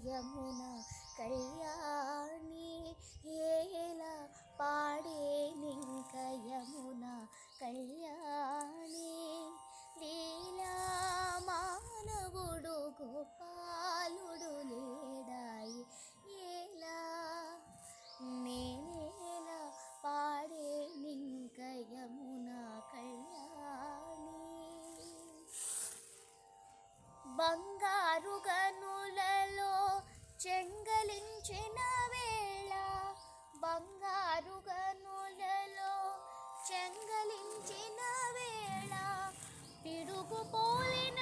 యమున కళ్యాణి ఏలా పాడేనింక యమున కళ్యాణి లీలా మానవుడు గోపాలుడు లేడాయి ఏలా నేనేలా పాడేనింక యమున కళ్యాణి బంగారు గనులలో చెంగలించిన వేళ బంగారు గనులలో చెంగలించిన వేళ పిడుగు పోలిన